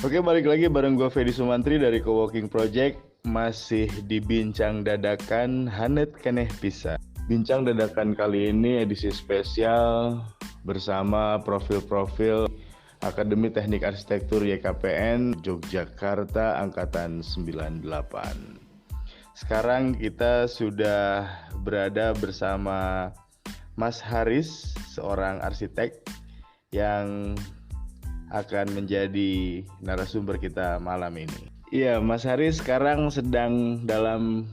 Oke, balik lagi bareng gue Fedi Sumantri dari Coworking Project. Masih di Bincang Dadakan Hanet Keneh Bisa. Bincang Dadakan kali ini edisi spesial bersama profil-profil Akademi Teknik Arsitektur YKPN Yogyakarta Angkatan 98. Sekarang kita sudah berada bersama Mas Haris, seorang arsitek yang akan menjadi narasumber kita malam ini. Iya, Mas Haris sekarang sedang dalam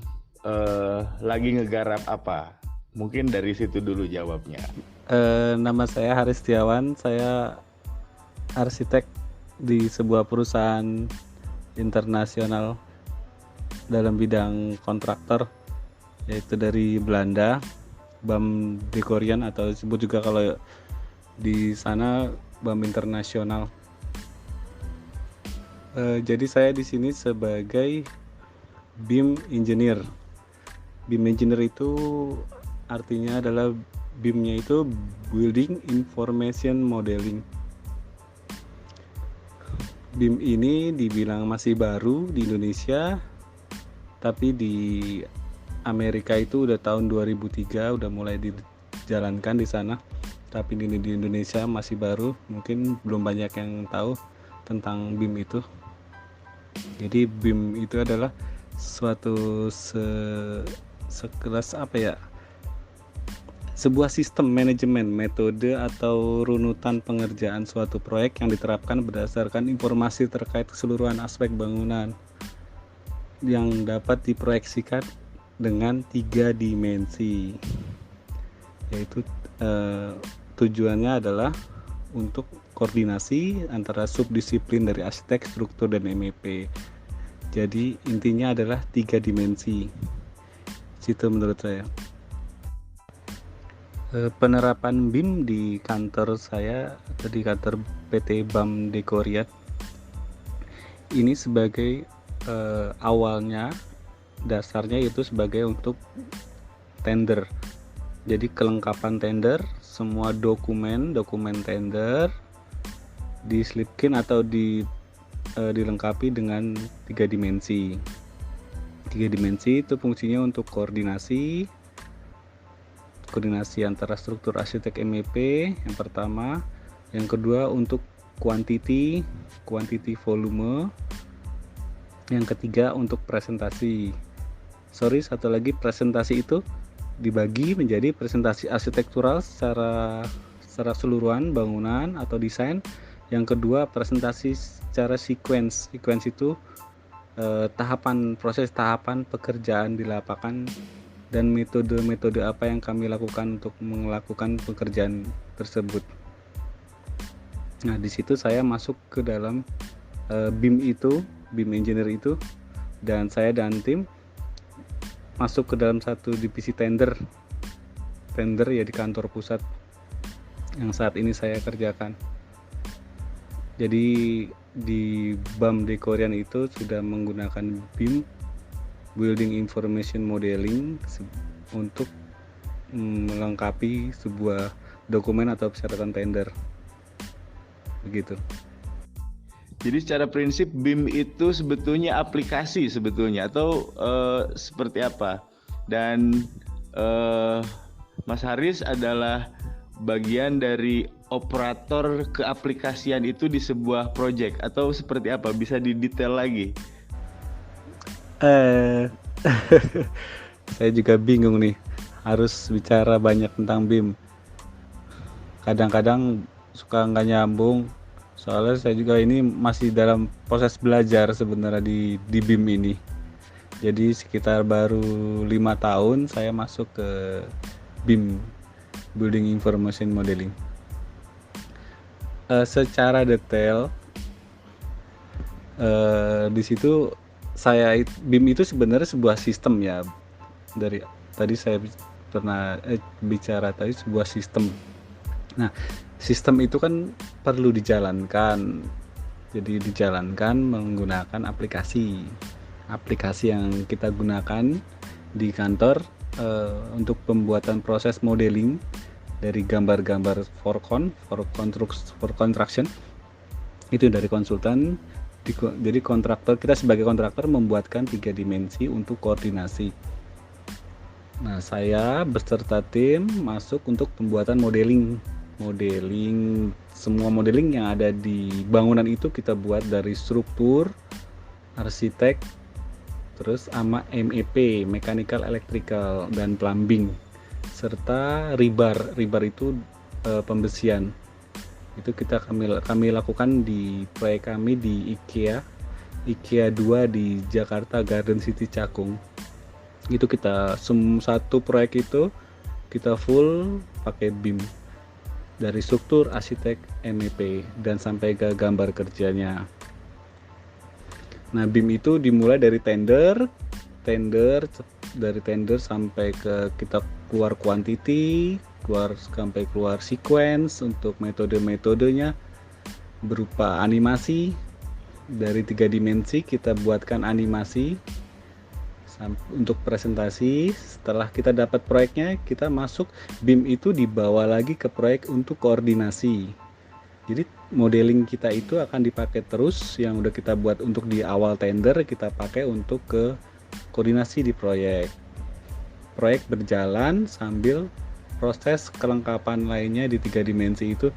lagi ngegarap apa? Mungkin dari situ dulu jawabnya. Nama saya Haris Setiawan, saya arsitek di sebuah perusahaan internasional dalam bidang kontraktor, yaitu dari Belanda, BAM Dekorian atau disebut juga kalau di sana BAM Internasional. Jadi saya di sini sebagai BIM Engineer. BIM Engineer itu artinya adalah BIM-nya itu Building Information Modeling. BIM ini dibilang masih baru di Indonesia, tapi di Amerika itu udah tahun 2003 udah mulai dijalankan di sana. Tapi di Indonesia masih baru, mungkin belum banyak yang tahu tentang BIM itu. Jadi BIM itu adalah suatu sekelas apa ya? Sebuah sistem manajemen, metode atau runutan pengerjaan suatu proyek yang diterapkan berdasarkan informasi terkait keseluruhan aspek bangunan yang dapat diproyeksikan dengan 3 dimensi, yaitu tujuannya adalah untuk koordinasi antara subdisiplin dari arsitek, struktur, dan MEP. Jadi intinya adalah 3 dimensi. Situ menurut saya. Penerapan BIM di kantor saya atau di kantor PT BAM Dekoriat ini sebagai awalnya dasarnya itu sebagai untuk tender. Jadi kelengkapan tender, semua dokumen tender diselipkan atau dilengkapi dengan 3 dimensi. 3 dimensi itu fungsinya untuk koordinasi antara struktur arsitek MEP yang pertama, yang kedua untuk quantity volume, yang ketiga untuk presentasi. Satu lagi, presentasi itu dibagi menjadi presentasi arsitektural secara keseluruhan bangunan atau desain. Yang kedua presentasi secara sequence itu proses tahapan pekerjaan di lapangan dan metode apa yang kami lakukan untuk melakukan pekerjaan tersebut. Nah, di situ saya masuk ke dalam BIM engineer itu, dan saya dan tim masuk ke dalam satu divisi tender ya di kantor pusat yang saat ini saya kerjakan. Jadi di BAM Dekorian itu sudah menggunakan BIM, Building Information Modeling, untuk melengkapi sebuah dokumen atau persyaratan tender. Begitu. Jadi secara prinsip BIM itu sebetulnya aplikasi atau seperti apa? Dan Mas Haris adalah bagian dari operator keaplikasian itu di sebuah proyek atau seperti apa? Bisa didetail lagi? Saya juga bingung nih, harus bicara banyak tentang BIM. Kadang-kadang suka nggak nyambung, soalnya saya juga ini masih dalam proses belajar sebenarnya di BIM ini. Jadi sekitar baru 5 tahun saya masuk ke BIM, Building Information Modeling. Secara detail di situ BIM itu sebenarnya sebuah sistem ya. Dari tadi saya pernah bicara tadi sebuah sistem. Nah, sistem itu kan perlu dijalankan. Jadi dijalankan menggunakan aplikasi yang kita gunakan di kantor untuk pembuatan proses modeling dari gambar-gambar for construction itu dari konsultan Jadi kita sebagai kontraktor membuatkan 3 dimensi untuk koordinasi. Nah, saya beserta tim masuk untuk pembuatan modeling. Semua modeling yang ada di bangunan itu kita buat dari struktur, arsitek, terus sama MEP, mechanical, electrical, dan plumbing, serta rebar itu pembesian. Itu kami lakukan di proyek kami di IKEA 2 di Jakarta Garden City Cakung. Itu kita satu proyek itu kita full pakai BIM, dari struktur, arsitek, MEP, dan sampai ke gambar kerjanya. Nah, BIM itu dimulai dari tender sampai ke kita keluar quantity, sampai keluar sequence untuk metode-metodenya berupa animasi. Dari 3 dimensi kita buatkan animasi untuk presentasi. Setelah kita dapat proyeknya, kita masuk BIM itu dibawa lagi ke proyek untuk koordinasi. Jadi modeling kita itu akan dipakai terus, yang udah kita buat untuk di awal tender kita pakai untuk ke koordinasi di proyek. Proyek berjalan sambil proses kelengkapan lainnya di 3 dimensi itu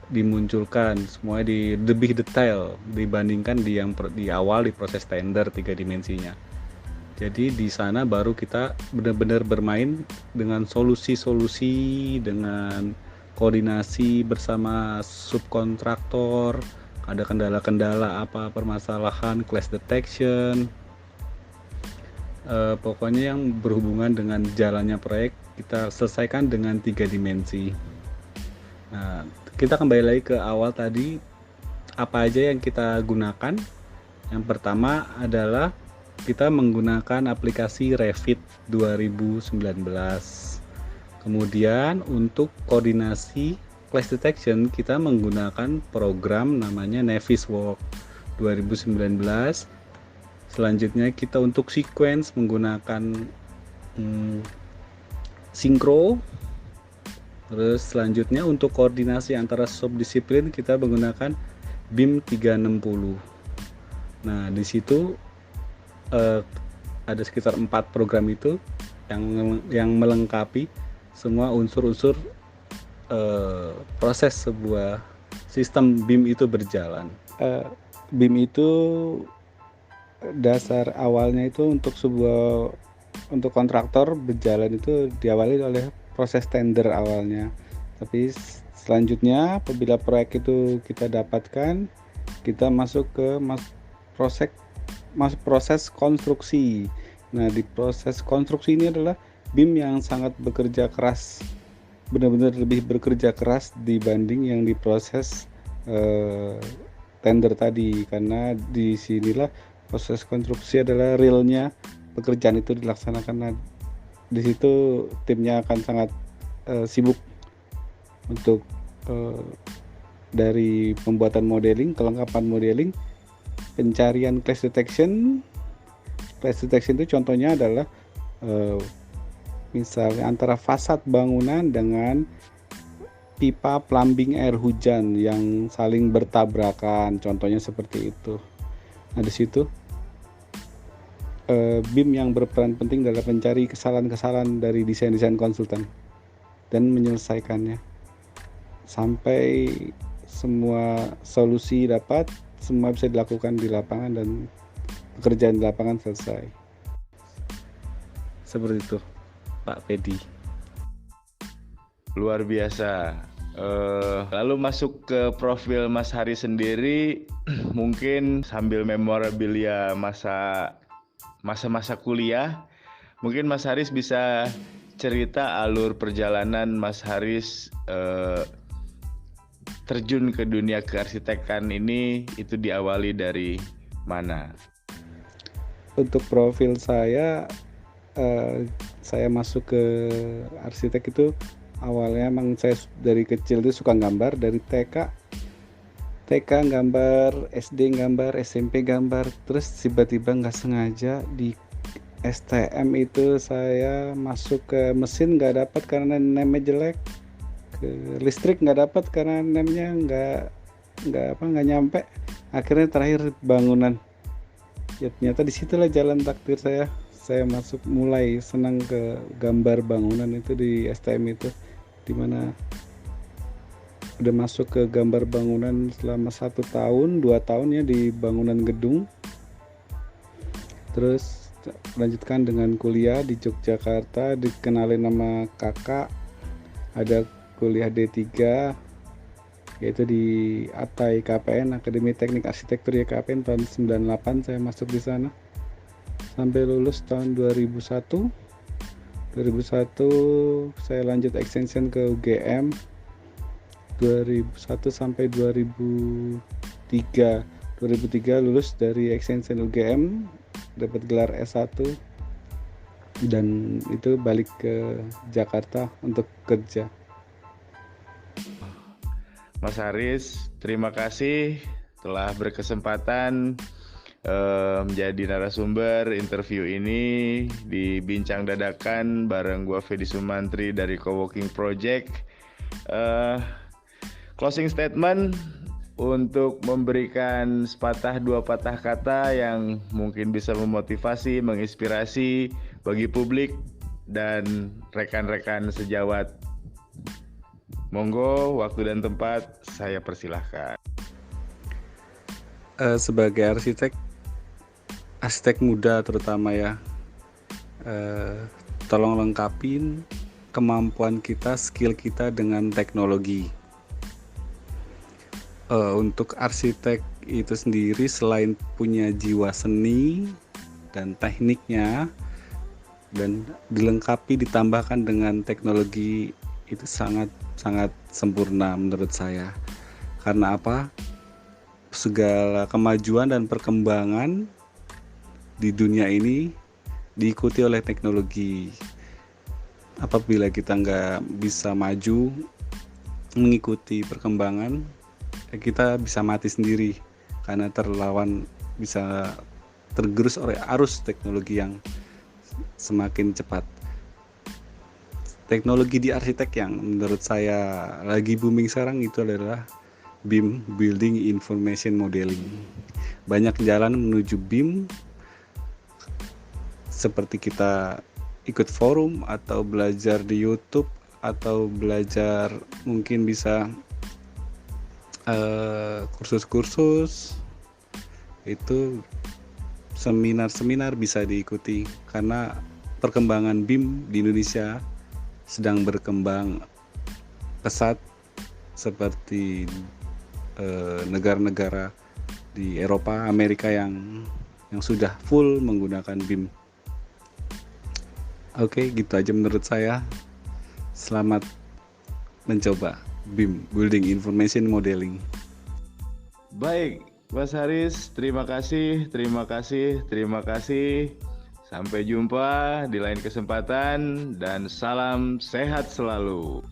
dimunculkan, semuanya lebih detail dibandingkan di awal di proses tender 3 dimensinya. Jadi di sana baru kita benar-benar bermain dengan solusi-solusi, dengan koordinasi bersama subkontraktor, ada kendala-kendala apa, permasalahan, clash detection, pokoknya yang berhubungan dengan jalannya proyek kita selesaikan dengan 3 dimensi. Nah, kita kembali lagi ke awal tadi, apa aja yang kita gunakan. Yang pertama adalah kita menggunakan aplikasi Revit 2019. Kemudian untuk koordinasi clash detection kita menggunakan program namanya Navisworks 2019. Selanjutnya kita untuk sequence menggunakan Syncro. Terus selanjutnya untuk koordinasi antara subdisiplin kita menggunakan BIM 360. Nah, di situ ada sekitar 4 program itu yang melengkapi semua unsur-unsur proses sebuah sistem BIM itu berjalan. BIM itu dasar awalnya itu untuk kontraktor berjalan itu diawali oleh proses tender awalnya. Tapi selanjutnya apabila proyek itu kita dapatkan, kita masuk ke proses konstruksi. Nah, di proses konstruksi ini adalah BIM yang sangat bekerja keras, benar-benar lebih bekerja keras dibanding yang di proses tender tadi, karena di sinilah proses konstruksi adalah realnya pekerjaan itu dilaksanakan. Nah, di situ timnya akan sangat sibuk untuk dari pembuatan modeling, kelengkapan modeling, pencarian clash detection. Clash detection itu contohnya adalah misalnya antara fasad bangunan dengan pipa plumbing air hujan yang saling bertabrakan, contohnya seperti itu. Nah, di situ BIM yang berperan penting dalam mencari kesalahan-kesalahan dari desain-desain konsultan dan menyelesaikannya sampai semua solusi dapat, semua bisa dilakukan di lapangan dan pekerjaan di lapangan selesai. Seperti itu, Pak Pedi. Luar biasa. Lalu masuk ke profil Mas Hari sendiri, mungkin sambil memorabilia masa-masa kuliah, mungkin Mas Haris bisa cerita alur perjalanan Mas Haris terjun ke dunia kearsitekan ini itu diawali dari mana? Untuk profil saya masuk ke arsitek itu awalnya emang saya dari kecil itu suka gambar, dari TK gambar, SD gambar, SMP gambar, terus tiba-tiba nggak sengaja di STM itu saya masuk ke mesin nggak dapat karena name-nya jelek, ke listrik nggak dapat karena name-nya nggak nyampe, Akhirnya terakhir bangunan. Ya ternyata disitulah jalan takdir saya. Saya mulai senang ke gambar bangunan itu di STM itu, dimana udah masuk ke gambar bangunan selama 1 tahun 2 tahun ya di bangunan gedung. Terus lanjutkan dengan kuliah di Yogyakarta, dikenalin nama kakak, ada kuliah D3 yaitu di ATAI KPN, Akademi Teknik Arsitektur YKPN, tahun 98 saya masuk di sana sampai lulus tahun 2001 saya lanjut extension ke UGM 2001 sampai 2003 lulus dari extension UGM, dapat gelar S1 dan itu balik ke Jakarta untuk kerja. Mas Haris, terima kasih telah berkesempatan menjadi narasumber interview ini di Bincang Dadakan bareng gua Fedi Sumantri dari Coworking Project. Closing statement untuk memberikan sepatah dua patah kata yang mungkin bisa memotivasi, menginspirasi bagi publik dan rekan-rekan sejawat. Monggo, waktu dan tempat saya persilahkan. Sebagai arsitek muda terutama ya, tolong lengkapin kemampuan kita, skill kita dengan teknologi. Untuk arsitek itu sendiri selain punya jiwa seni dan tekniknya dan dilengkapi ditambahkan dengan teknologi, itu sangat sempurna menurut saya. Karena apa? Segala kemajuan dan perkembangan di dunia ini diikuti oleh teknologi. Apabila kita nggak bisa maju mengikuti perkembangan, kita bisa mati sendiri karena bisa tergerus oleh arus teknologi yang semakin cepat. Teknologi di arsitek yang menurut saya lagi booming sekarang itu adalah BIM, Building Information Modeling. Banyak jalan menuju BIM, seperti kita ikut forum atau belajar di YouTube atau belajar mungkin bisa kursus-kursus, itu seminar-seminar bisa diikuti karena perkembangan BIM di Indonesia sedang berkembang pesat seperti negara-negara di Eropa, Amerika yang sudah full menggunakan BIM. Oke, gitu aja menurut saya. Selamat mencoba BIM, Building Information Modeling. Baik, Mas Haris, terima kasih. Sampai jumpa di lain kesempatan dan salam sehat selalu.